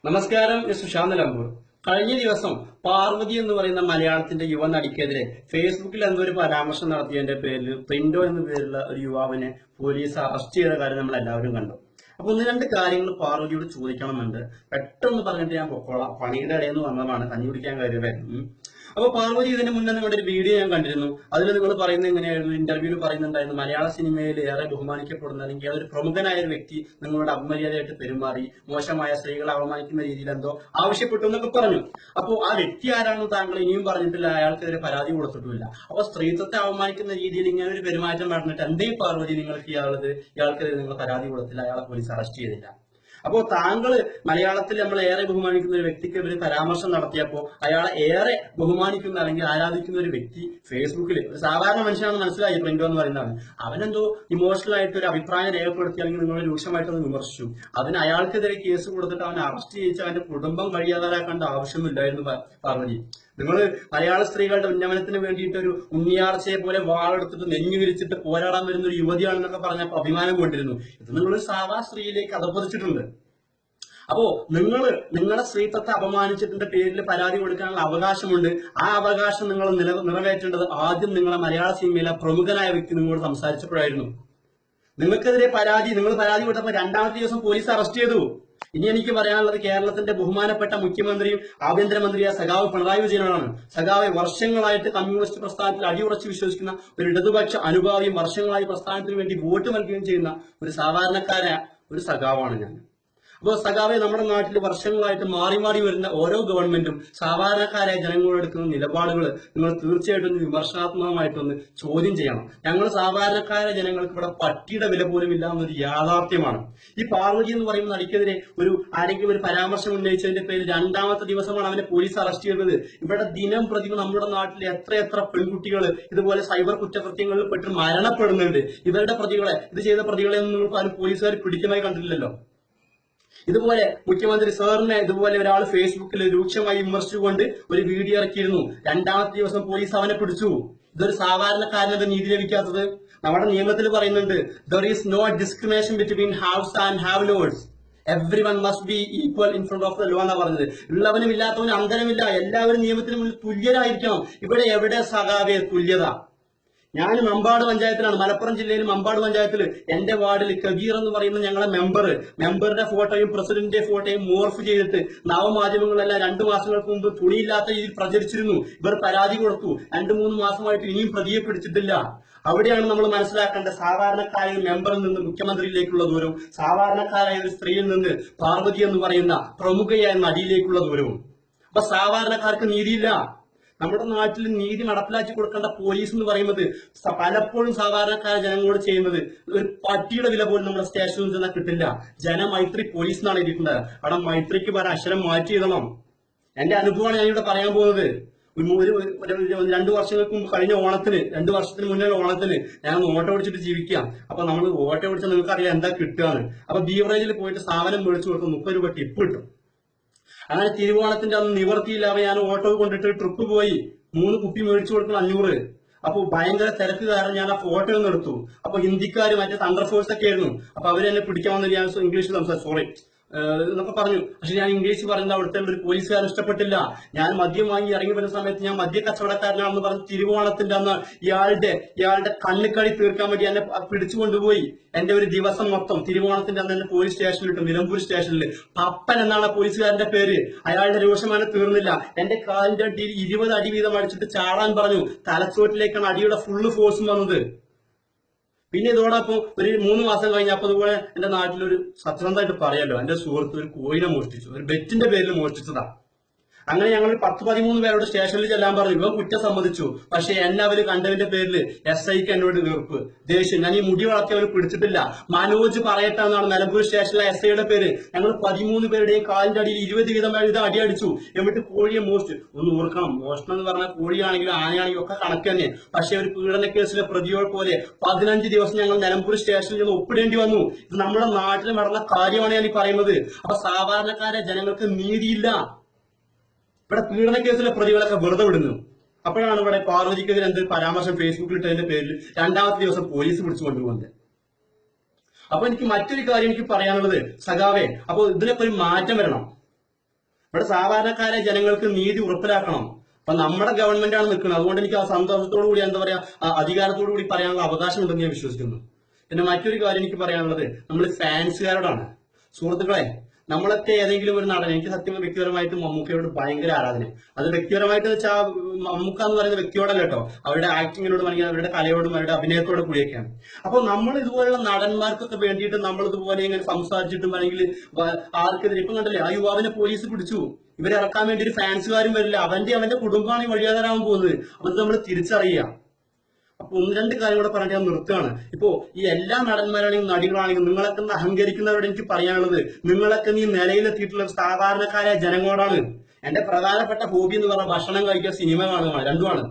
നമസ്കാരം, സുശാന്ത് നിലമ്പൂർ. കഴിഞ്ഞ ദിവസം പാർവതി എന്ന് പറയുന്ന മലയാളത്തിന്റെ യുവ നടിക്കെതിരെ ഫേസ്ബുക്കിൽ എന്തോ ഒരു പരാമർശം നടത്തിയതിന്റെ പേരിൽ പ്രിന്റോ എന്ന പേരുള്ള ഒരു യുവാവിനെ പോലീസ് അറസ്റ്റ് ചെയ്ത കാര്യം നമ്മൾ എല്ലാവരും കണ്ടു. അപ്പൊ ഒന്ന് രണ്ട് കാര്യങ്ങൾ പാർവതിയോട് ചോദിക്കണമെന്നുണ്ട്. പെട്ടെന്ന് പറഞ്ഞിട്ട് ഞാൻ പൊക്കോളാം. പണിയുടെ ഇടയിൽ നിന്ന് വന്നതാണ്, കഞ്ഞി കുടിക്കാൻ കാര്യമായിരുന്നു. അപ്പൊ പാർവതി ഇതിന് മുന്നേ നിങ്ങളുടെ ഒരു വീഡിയോ ഞാൻ കണ്ടിരുന്നു. അതിൽ നിങ്ങൾ പറയുന്നത് എങ്ങനെയായിരുന്നു? ഇന്റർവ്യൂവിൽ പറയുന്നുണ്ടായിരുന്നു, മലയാള സിനിമയിൽ ഏറെ ബഹുമാനിക്കപ്പെടുന്ന അല്ലെങ്കിൽ ഒരു പ്രമുഖനായ ഒരു വ്യക്തി നിങ്ങളുടെ അപമര്യാദയായിട്ട് പെരുമാറി, മോശമായ സ്ത്രീകളെ അവമാനിക്കുന്ന രീതിയിൽ എന്തോ ആവശ്യപ്പെട്ടു എന്നൊക്കെ പറഞ്ഞു. അപ്പോൾ ആ വ്യക്തി ആരാണെന്ന് താങ്കൾ ഇനിയും പറഞ്ഞിട്ടില്ല, അയാൾക്കെതിരെ പരാതി കൊടുത്തിട്ടില്ല. അപ്പൊ സ്ത്രീത്വത്തെ അവമാനിക്കുന്ന രീതിയിൽ ഇങ്ങനെ ഒരു പെരുമാറ്റം നടന്നിട്ട് എന്തേ പാർവതി നിങ്ങൾക്ക് ഇയാൾക്കെതിരെ നിങ്ങൾ പരാതി കൊടുത്തില്ല, അയാളെ പോലീസ് അറസ്റ്റ് ചെയ്തില്ല? അപ്പോ താങ്കൾ മലയാളത്തിൽ നമ്മൾ ഏറെ ബഹുമാനിക്കുന്ന ഒരു വ്യക്തിക്കെതിരെ പരാമർശം നടത്തിയപ്പോൾ അയാളെ ഏറെ ബഹുമാനിക്കുന്ന അല്ലെങ്കിൽ ആരാധിക്കുന്ന ഒരു വ്യക്തി ഫേസ്ബുക്കിൽ ഒരു സാധാരണ മനുഷ്യനാണെന്ന് മനസ്സിലായി പ്രിന്റോ എന്ന് പറയുന്നതാണ്. അവനെന്തോ ഇമോഷണൽ ആയിട്ട് ഒരു അഭിപ്രായം രേഖപ്പെടുത്തി അല്ലെങ്കിൽ നിങ്ങളെ രൂക്ഷമായിട്ടൊന്ന് വിമർശിച്ചു. അതിന് അയാൾക്കെതിരെ കേസ് കൊടുത്തിട്ട് അവനെ അറസ്റ്റ് ചെയ്യിച്ച് അവന്റെ കുടുംബം കഴിയാതാക്കേണ്ട ആവശ്യമില്ലായിരുന്നു പാർവതി. നിങ്ങൾ മലയാള സ്ത്രീകളുടെ ഉന്നമനത്തിന് വേണ്ടിയിട്ട് ഒരു ഉണ്ണിയാർച്ചയെ പോലെ വാളെടുത്തിട്ട് നെഞ്ഞു വിരിച്ചിട്ട് പോരാടാൻ വരുന്ന ഒരു യുവതിയാണെന്നൊക്കെ പറഞ്ഞപ്പോൾ അഭിമാനം കൊണ്ടിരുന്നു. ഇത് നിങ്ങൾ സാധാ സ്ത്രീയിലേക്ക് അധപ്പതിച്ചിട്ടുണ്ട്. അപ്പോ നിങ്ങളുടെ സ്ത്രീത്വത്തെ അപമാനിച്ചതിന്റെ പേരിൽ പരാതി കൊടുക്കാനുള്ള അവകാശമുണ്ട്. ആ അവകാശം നിങ്ങൾ നിറവേറ്റേണ്ടത് ആദ്യം നിങ്ങളെ മലയാള സിനിമയിലെ പ്രമുഖനായ വ്യക്തി നിങ്ങളോട് സംസാരിച്ചപ്പോഴായിരുന്നു. നിങ്ങൾ പരാതി കൊടുത്തപ്പോൾ രണ്ടാമത്തെ ദിവസം പോലീസ് അറസ്റ്റ് ചെയ്തു. ഇനി എനിക്ക് പറയാനുള്ളത് കേരളത്തിന്റെ ബഹുമാനപ്പെട്ട മുഖ്യമന്ത്രിയും ആഭ്യന്തരമന്ത്രിയായ സഖാവ് പിണറായി വിജയനാണ്. സഖാവ് വർഷങ്ങളായിട്ട് കമ്മ്യൂണിസ്റ്റ് പ്രസ്ഥാനത്തിൽ അടിയുറച്ച് വിശ്വസിക്കുന്ന ഒരു ഇടതുപക്ഷ അനുഭാവിയും വർഷങ്ങളായി പ്രസ്ഥാനത്തിന് വേണ്ടി വോട്ട് നൽകുകയും ചെയ്യുന്ന ഒരു സാധാരണക്കാരായ ഒരു സഖാവാണ് ഞാൻ. അപ്പോൾ സഖാവെ, നമ്മുടെ നാട്ടിൽ വർഷങ്ങളായിട്ട് മാറി മാറി വരുന്ന ഓരോ ഗവൺമെന്റും സാധാരണക്കാരായ ജനങ്ങളോട് എടുക്കുന്ന നിലപാടുകൾ നിങ്ങൾ തീർച്ചയായിട്ടും വിമർശനാത്മകമായിട്ടൊന്ന് ചോദ്യം ചെയ്യണം. ഞങ്ങൾ സാധാരണക്കാരായ ജനങ്ങൾക്ക് ഇവിടെ പട്ടിയുടെ വില പോലും ഇല്ല എന്നൊരു യാഥാർത്ഥ്യമാണ്. ഈ പാർവതി എന്ന് പറയുന്ന നടിക്കെതിരെ ആരെങ്കിലും ഒരു പരാമർശം ഉന്നയിച്ചതിന്റെ പേരിൽ രണ്ടാമത്തെ ദിവസമാണ് അവനെ പോലീസ് അറസ്റ്റ് ചെയ്തത്. ഇവിടെ ദിനം പ്രതി നമ്മുടെ നാട്ടിൽ എത്ര പെൺകുട്ടികൾ ഇതുപോലെ സൈബർ കുറ്റകൃത്യങ്ങളിൽ പെട്ട് മരണപ്പെടുന്നുണ്ട്. ഇത് ചെയ്ത പ്രതികളെ ഒന്നും നിങ്ങൾക്ക് പോലീസുകാർ പിടിക്കുന്നതായി കണ്ടിട്ടില്ലല്ലോ. ഇതുപോലെ മുഖ്യമന്ത്രി സാറിനെ ഇതുപോലെ ഒരാൾ ഫേസ്ബുക്കിൽ രൂക്ഷമായി വിമർശിച്ചുകൊണ്ട് ഒരു വീഡിയോ ഇറക്കിയിരുന്നു. രണ്ടാമത്തെ ദിവസം പോലീസ് അവനെ പിടിച്ചു. ഇതൊരു സാധാരണക്കാരനത് നീതി ലഭിക്കാത്തത്? നമ്മുടെ നിയമത്തിൽ പറയുന്നുണ്ട്, there is no discrimination between haves and have nots, everyone must be equal in front of the law എന്നാ പറഞ്ഞത്. ഉള്ളവനും ഇല്ലാത്തവനും അന്തരമില്ല, എല്ലാവരും നിയമത്തിന് മുന്നിൽ തുല്യരായിരിക്കണം. ഇവിടെ എവിടെ സഖാവേ തുല്യത? ഞാൻ മമ്പാട് പഞ്ചായത്തിലാണ്, മലപ്പുറം ജില്ലയിൽ മമ്പാട് പഞ്ചായത്തിൽ എന്റെ വാർഡിൽ കബീർ എന്ന് പറയുന്ന ഞങ്ങളെ മെമ്പറുടെ ഫോട്ടോയും പ്രസിഡന്റിന്റെ ഫോട്ടോയും മോർഫ് ചെയ്തിട്ട് നവമാധ്യമങ്ങളെല്ലാം 2 മാസങ്ങൾക്ക് മുമ്പ് തുണിയില്ലാത്ത രീതിയിൽ പ്രചരിച്ചിരുന്നു. ഇവർ പരാതി കൊടുത്തു. 2-3 മാസമായിട്ട് ഇനിയും പ്രതിയെ പിടിച്ചിട്ടില്ല. അവിടെയാണ് നമ്മൾ മനസ്സിലാക്കേണ്ടത് സാധാരണക്കാരായ മെമ്പറിൽ നിന്ന് മുഖ്യമന്ത്രിയിലേക്കുള്ള ദൂരവും സാധാരണക്കാരായ ഒരു സ്ത്രീയിൽ നിന്ന് പാർവതി എന്ന് പറയുന്ന പ്രമുഖയായ നടിയിലേക്കുള്ള ദൂരവും. അപ്പൊ സാധാരണക്കാർക്ക് നീതിയില്ല. നമ്മുടെ നാട്ടിൽ നീതി നടപ്പിലാക്കി കൊടുക്കേണ്ട പോലീസ് എന്ന് പറയുന്നത് പലപ്പോഴും സാധാരണക്കാര ജനങ്ങളോട് ചെയ്യുന്നത് ഒരു പട്ടിയുടെ വില പോലും നമ്മുടെ സ്റ്റേഷനിൽ ചെന്നാൽ കിട്ടില്ല. ജനമൈത്രി പോലീസ് എന്നാണ് ഇരിക്കുന്നത്. അവിടെ മൈത്രിക്ക് പറയാൻ അക്ഷരം മാറ്റി എഴുതണം. എന്റെ അനുഭവമാണ് ഞാനിവിടെ പറയാൻ പോകുന്നത്. 2 വർഷങ്ങൾക്ക് മുമ്പ് കഴിഞ്ഞ ഓണത്തിന് 2 വർഷത്തിന് മുന്നേ ഓണത്തിന് ഞാൻ ഓട്ടോ ഓടിച്ചിട്ട് ജീവിക്കാം. അപ്പൊ നമ്മൾ ഓട്ടോ ഓടിച്ചാൽ നിങ്ങൾക്ക് അറിയാം എന്താ കിട്ടുകയാണ്. അപ്പൊ ബീവറേജിൽ പോയിട്ട് സാധനം മേടിച്ചു കൊടുക്കും, 30 രൂപ ടിപ്പ് കിട്ടും. അങ്ങനെ തിരുവോണത്തിന്റെ അന്ന് നിവർത്തിയില്ലാതെ ഞാൻ ഓട്ടോ കൊണ്ടിട്ട് ട്രിപ്പ് പോയി 3 കുപ്പി മേടിച്ചു കൊടുക്കണം 500. അപ്പൊ ഭയങ്കര തിരക്ക് കാരണം ഞാൻ ആ ഫോട്ടോ ഒന്ന് എടുത്തു. അപ്പൊ ഹിന്ദിക്കാർ മറ്റേ തണ്ടർ ഫോഴ്സ് ഒക്കെ ആയിരുന്നു. അപ്പൊ അവരെന്നെ പിടിക്കാൻ വന്നിട്ട് ഞാൻ ഇംഗ്ലീഷിൽ സംസാരിച്ചു, സോറി എന്നൊക്കെ പറഞ്ഞു. പക്ഷെ ഞാൻ ഇംഗ്ലീഷ് പറയുന്നത് അവിടുത്തെ ഒരു പോലീസുകാരൻ ഇഷ്ടപ്പെട്ടില്ല. ഞാൻ മദ്യം വാങ്ങി ഇറങ്ങി വരുന്ന സമയത്ത് ഞാൻ മദ്യ കച്ചവടക്കാരനാണെന്ന് പറഞ്ഞ് തിരുവോണത്തിന്റെ അന്ന് ഇയാളുടെ കണ്ണുകളി തീർക്കാൻ വേണ്ടി എന്നെ പിടിച്ചു കൊണ്ടുപോയി. എന്റെ ഒരു ദിവസം മൊത്തം തിരുവോണത്തിന്റെ അന്ന് എന്നെ പോലീസ് സ്റ്റേഷനിലിട്ടു, നിലമ്പൂർ സ്റ്റേഷനിൽ. പപ്പൻ എന്നാണ് പോലീസുകാരന്റെ പേര്. അയാളുടെ രോഷമാനം തീർന്നില്ല. എന്റെ കാലിന്റെ അടിയിൽ 20 അടി വീതം അടിച്ചിട്ട് ചാടാൻ പറഞ്ഞു. തലച്ചോട്ടിലേക്കാണ് അടിയുടെ ഫുള്ള് ഫോഴ്സും വന്നത്. പിന്നെ ഇതോടൊപ്പം ഒരു 3 മാസം കഴിഞ്ഞപ്പോൾ അതുപോലെ എന്റെ നാട്ടിലൊരു സത്യസന്ധമായിട്ട് പറയാലോ, എന്റെ സുഹൃത്ത് ഒരു കോയിനെ മോഷ്ടിച്ചു, ഒരു ബെറ്റിന്റെ പേരിൽ മോഷ്ടിച്ചതാ. അങ്ങനെ ഞങ്ങൾ 10-13 പേരോട് സ്റ്റേഷനിൽ ചെല്ലാൻ പറഞ്ഞു. ഇവൻ കുറ്റം സമ്മതിച്ചു. പക്ഷെ എന്നെ അവര് കണ്ടതിന്റെ പേരിൽ SIക്ക് എന്നോട് വെറുപ്പ്, ദേഷ്യം. ഞാൻ ഈ മുടി വളർത്തി അവർ പിടിച്ചിട്ടില്ല. മനോജ് പറയട്ടെന്നാണ് നിലമ്പൂർ സ്റ്റേഷനിലെ SIയുടെ പേര്. ഞങ്ങൾ 13 പേരുടെയും കാലിന്റെ അടിയിൽ 20 വീതം അടി അടിച്ചു. എന്നിട്ട് കോഴിയെ ഒന്ന് ഓർക്കണം, മോഷണം എന്ന് പറഞ്ഞാൽ കോഴിയാണെങ്കിലും ആനയാണെങ്കിലും ഒക്കെ കണക്ക് തന്നെ. പക്ഷെ ഒരു പീഡന കേസിലെ പ്രതികൾ പോലെ 15 ദിവസം ഞങ്ങൾ നിലമ്പൂർ സ്റ്റേഷനിൽ നിന്ന് ഒപ്പിടേണ്ടി വന്നു. ഇത് നമ്മുടെ നാട്ടിൽ നടന്ന കാര്യമാണ് ഞാൻ ഈ പറയുന്നത്. അപ്പൊ സാധാരണക്കാരെ ജനങ്ങൾക്ക് നീതിയില്ല. ഇവിടെ പീഡന കേസിലെ പ്രതികളൊക്കെ വെറുതെ വിടുന്നു. അപ്പോഴാണ് ഇവിടെ പാർവതിക്കെതിരെ എന്ത് പരാമർശം ഫേസ്ബുക്കിൽ ഇട്ടതിന്റെ പേരിൽ രണ്ടാമത്തെ ദിവസം പോലീസ് പിടിച്ചു കൊണ്ടുപോകുന്നത്. അപ്പൊ എനിക്ക് മറ്റൊരു കാര്യം പറയാനുള്ളത്, സഖാവേ, അപ്പൊ ഇതിനൊക്കെ ഒരു മാറ്റം വരണം. ഇവിടെ സാധാരണക്കാരെ ജനങ്ങൾക്ക് നീതി ഉറപ്പിലാക്കണം. അപ്പൊ നമ്മുടെ ഗവൺമെന്റാണ് നിൽക്കുന്നത്. അതുകൊണ്ട് എനിക്ക് ആ സന്തോഷത്തോടു കൂടി എന്താ പറയാ അധികാരത്തോടു കൂടി പറയാനുള്ള അവകാശമുണ്ടെന്ന് ഞാൻ വിശ്വസിക്കുന്നു. പിന്നെ മറ്റൊരു കാര്യം എനിക്ക് പറയാനുള്ളത് നമ്മൾ ഫാൻസുകാരോടാണ്. സുഹൃത്തുക്കളെ, നമ്മളൊക്കെ ഏതെങ്കിലും ഒരു നടൻ, എനിക്ക് സത്യം വ്യക്തിപരമായിട്ട് മമ്മൂക്കയോട് ഭയങ്കര ആരാധന. അത് വ്യക്തിപരമായിട്ട് വെച്ചാൽ മമ്മൂക്ക എന്ന് പറയുന്ന വ്യക്തിയോടല്ല കേട്ടോ, അവരുടെ ആക്ടിങ്ങിനോടും അല്ലെങ്കിൽ അവരുടെ കലയോടും അവരുടെ അഭിനയത്തോടും കൂടിയൊക്കെയാണ്. അപ്പൊ നമ്മൾ ഇതുപോലുള്ള നടന്മാർക്കൊക്കെ വേണ്ടിയിട്ട് നമ്മൾ ഇതുപോലെ ഇങ്ങനെ സംസാരിച്ചിട്ടും അല്ലെങ്കിൽ ആർക്കെതിരെ ഇപ്പം കണ്ടല്ലേ ആ യുവാവിനെ പോലീസ് പിടിച്ചു. ഇവരെ ഇറക്കാൻ വേണ്ടി ഒരു ഫാൻസുകാരും വരില്ല. അവന്റെ കുടുംബമാണ് ഈ വഴിയാധാരാവാൻ പോകുന്നത്. അത് നമ്മൾ തിരിച്ചറിയുക. അപ്പൊ ഒന്ന് രണ്ട് കാര്യം കൂടെ പറഞ്ഞിട്ട് ഞാൻ നിർത്തുകയാണ്. ഇപ്പോ ഈ എല്ലാ നടന്മാരാണെങ്കിലും നടികളാണെങ്കിലും നിങ്ങളൊക്കെ അഹങ്കരിക്കുന്നവരോട് എനിക്ക് പറയാനുള്ളത്, നിങ്ങളൊക്കെ ഈ നിലയിലെത്തിയിട്ടുള്ള സാധാരണക്കാരായ ജനങ്ങളോടാണ്. എന്റെ പ്രധാനപ്പെട്ട ഹോബി എന്ന് പറഞ്ഞാൽ ഭക്ഷണം കഴിക്കുക, സിനിമ കാണുക, രണ്ടുമാണ്.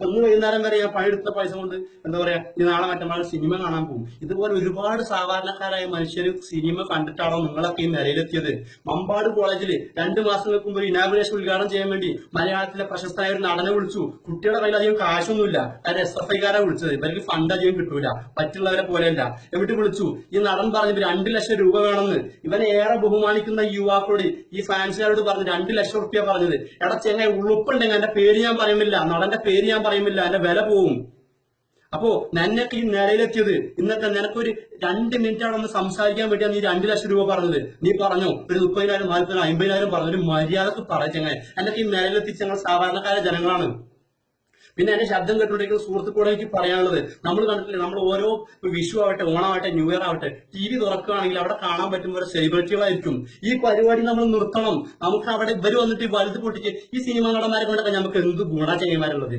ഒന്ന് വൈകുന്നേരം വരെ ഞാൻ പണിയെടുത്ത പൈസ കൊണ്ട് എന്താ പറയാ ഈ നാളെ മറ്റന്നാൾ സിനിമ കാണാൻ പോകും. ഇതുപോലെ ഒരുപാട് സാധാരണക്കാരായ മനുഷ്യർ സിനിമ കണ്ടിട്ടാണോ നിങ്ങളൊക്കെ ഈ നിലയിലെത്തിയത്? മമ്പാട് കോളേജിൽ 2 മാസങ്ങൾക്ക് മുമ്പ് ഇനാഗുറേഷൻ ഉദ്ഘാടനം ചെയ്യാൻ വേണ്ടി മലയാളത്തിലെ പ്രശസ്തനായ ഒരു നടനെ വിളിച്ചു. കുട്ടിയുടെ കയ്യിൽ അധികം കാശൊന്നുമില്ല. കാരണം SFI-കാരാണ് വിളിച്ചത്. ഇവർക്ക് ഫണ്ട് അധികം കിട്ടൂല, മറ്റുള്ളവരെ പോലെയല്ല. എവിടെ വിളിച്ചു? ഈ നടൻ പറഞ്ഞു 2 ലക്ഷം രൂപ വേണമെന്ന്. ഇവനെ ഏറെ ബഹുമാനിക്കുന്ന യുവാക്കളോട് ഈ ഫാൻസുകാരോട് പറഞ്ഞു 2 ലക്ഷം റുപ്യ പറഞ്ഞത്. എടാ ചെങ്ങ, ഉളുപ്പുണ്ടെങ്കിൽ എന്റെ പേര് ഞാൻ പറയുന്നില്ല, നടന്റെ പേര് ഞാൻ പറയുന്നില്ല, എന്റെ വില പോവും. അപ്പോ നിനക്ക് ഈ നിലയിലെത്തിയത് ഇന്നത്തെ നിനക്കൊരു 2 മിനിറ്റ് അവിടെ ഒന്ന് സംസാരിക്കാൻ വേണ്ടിയാണ് നീ 2 ലക്ഷം രൂപ പറഞ്ഞത്. നീ പറഞ്ഞു ഒരു 30,000, 40,000, 50,000 പറഞ്ഞു. ഒരു മര്യാദക്ക് പറഞ്ഞങ്ങനെ എന്നൊക്കെ ഈ നിലയിലെത്തിച്ച് ഞങ്ങൾ സാധാരണക്കാര ജനങ്ങളാണ്. പിന്നെ എന്റെ ശബ്ദം കേട്ടുകൊണ്ടിരിക്കുന്ന സുഹൃത്തുക്കളോട് എനിക്ക് പറയാനുള്ളത്, നമ്മൾ കണ്ടിട്ടില്ലേ, നമ്മൾ ഓരോ വിഷു ആവട്ടെ, ഓണമാവട്ടെ, ന്യൂ ഇയർ ആവട്ടെ, TV തുറക്കുകയാണെങ്കിൽ അവിടെ കാണാൻ പറ്റുന്ന സെലിബ്രിറ്റികളായിരിക്കും. ഈ പരിപാടി നമ്മൾ നിർത്തണം. നമുക്ക് അവിടെ ഇവര് വന്നിട്ട് വലുത് പൊട്ടിച്ച് ഈ സിനിമ നടന്മാരെ കൊണ്ടൊക്കെ നമുക്ക് എന്ത് ഗുണചെയ്യന്മാരുള്ളത്?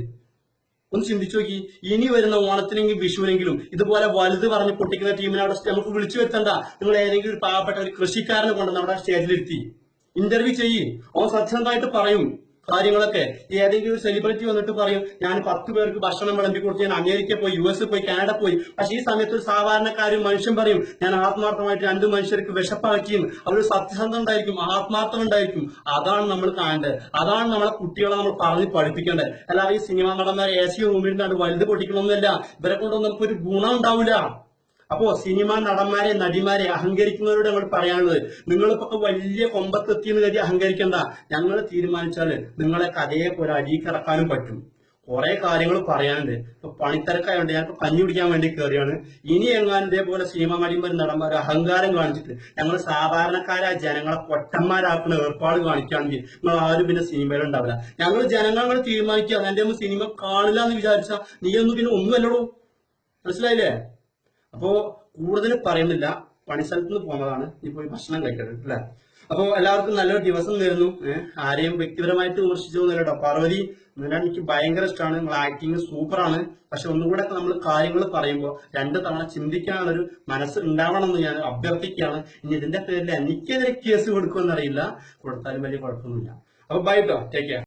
ഒന്ന് ചിന്തിച്ചു നോക്കി. ഇനി വരുന്ന ഓണത്തിനെങ്കിലും വിഷുവിനെങ്കിലും ഇതുപോലെ വലുത് പറഞ്ഞ് പൊട്ടിക്കുന്ന ടീമിനെ അവിടെ നമുക്ക് വിളിച്ചു വരുത്തണ്ട. നിങ്ങൾ ഏതെങ്കിലും ഒരു പാവപ്പെട്ട ഒരു കൃഷിക്കാരനെ കൊണ്ട് നമ്മുടെ സ്റ്റേജിലിരുത്തി ഇന്റർവ്യൂ ചെയ്യും. അവൻ സത്യസന്ധമായിട്ട് പറയും കാര്യങ്ങളൊക്കെ. ഏതെങ്കിലും ഒരു സെലിബ്രിറ്റി വന്നിട്ട് പറയും ഞാൻ 10 പേർക്ക് ഭക്ഷണം വിളമ്പി കൊടുത്ത് ഞാൻ അമേരിക്ക പോയി, US പോയി, കാനഡ പോയി. പക്ഷെ ഈ സമയത്ത് ഒരു സാധാരണക്കാരും മനുഷ്യൻ പറയും ഞാൻ ആത്മാർത്ഥമായിട്ട് 2 മനുഷ്യർക്ക് വിശപ്പാക്കിയും. അവര് സത്യസന്ധം ഉണ്ടായിരിക്കും, ആത്മാർത്ഥം ഉണ്ടായിരിക്കും. അതാണ് നമ്മൾ കാണേണ്ടത്. അതാണ് നമ്മളെ കുട്ടികളെ നമ്മൾ പറഞ്ഞ് പഠിപ്പിക്കേണ്ടത്. അല്ലാതെ ഈ സിനിമ നടന്മാരെ AC മുമ്പിൽ വലുത് പൊട്ടിക്കണമെന്നല്ല. ഇവരെ കൊണ്ടൊന്നും നമുക്കൊരു ഗുണം ഉണ്ടാവില്ല. അപ്പോ സിനിമ നടന്മാരെ നടിമാരെ അഹങ്കരിക്കുന്നവരോട് നമ്മൾ പറയാനുള്ളത്, നിങ്ങളിപ്പോ വലിയ കൊമ്പത്തെത്തിയെന്ന് കരുതി അഹങ്കരിക്കണ്ട. ഞങ്ങൾ തീരുമാനിച്ചാല് നിങ്ങളെ അതേപോലെ അടിയിക്കിറക്കാനും പറ്റും. കുറെ കാര്യങ്ങൾ പറയാനുണ്ട്. ഇപ്പൊ പണിത്തിരക്കായോണ്ട് ഞാൻ കഞ്ഞി കുടിക്കാൻ വേണ്ടി കയറിയാണ്. ഇനി എങ്ങാനും ഇതേപോലെ സിനിമ നടിമാരും നടന്മാരും അഹങ്കാരം കാണിച്ചിട്ട് ഞങ്ങൾ സാധാരണക്കാരായ ജനങ്ങളെ പൊട്ടന്മാരാക്കുന്ന ഏർപ്പാട് കാണിക്കുകയാണെങ്കിൽ നിങ്ങൾ ആരും പിന്നെ സിനിമയിലുണ്ടാവില്ല. ഞങ്ങൾ ജനങ്ങൾ തീരുമാനിക്കുക എന്റെ ഒന്നും സിനിമ കാണില്ല എന്ന് വിചാരിച്ചാൽ നീ ഒന്നും പിന്നെ ഒന്നുമല്ലടോ. മനസ്സിലായില്ലേ? അപ്പോ കൂടുതൽ പറയുന്നില്ല. പണിസ്ഥലത്ത് നിന്ന് പോകുന്നതാണ്. നീ പോയി ഭക്ഷണം കഴിക്കരുത് അല്ലെ? അപ്പോ എല്ലാവർക്കും നല്ലൊരു ദിവസം നേരുന്നു. ആരെയും വ്യക്തിപരമായിട്ട് വിമർശിച്ചൊന്നുമില്ല കേട്ടോ. പാർവതി എന്നാൽ എനിക്ക് ഭയങ്കര ഇഷ്ടമാണ്. നിങ്ങൾ ആക്ടിങ് സൂപ്പറാണ്. പക്ഷെ ഒന്നുകൂടെ നമ്മൾ കാര്യങ്ങൾ പറയുമ്പോൾ 2 തവണ ചിന്തിക്കാനുള്ളൊരു മനസ്സ് ഉണ്ടാവണം എന്ന് ഞാൻ അഭ്യർത്ഥിക്കുകയാണ്. ഇനി ഇതിന്റെ പേരിൽ എനിക്കെതിരെ കേസ് കൊടുക്കുമെന്നറിയില്ല. കൊടുത്താലും വലിയ കുഴപ്പമൊന്നുമില്ല. അപ്പൊ ബൈ കേട്ടോ, ടേക്ക് കെയർ.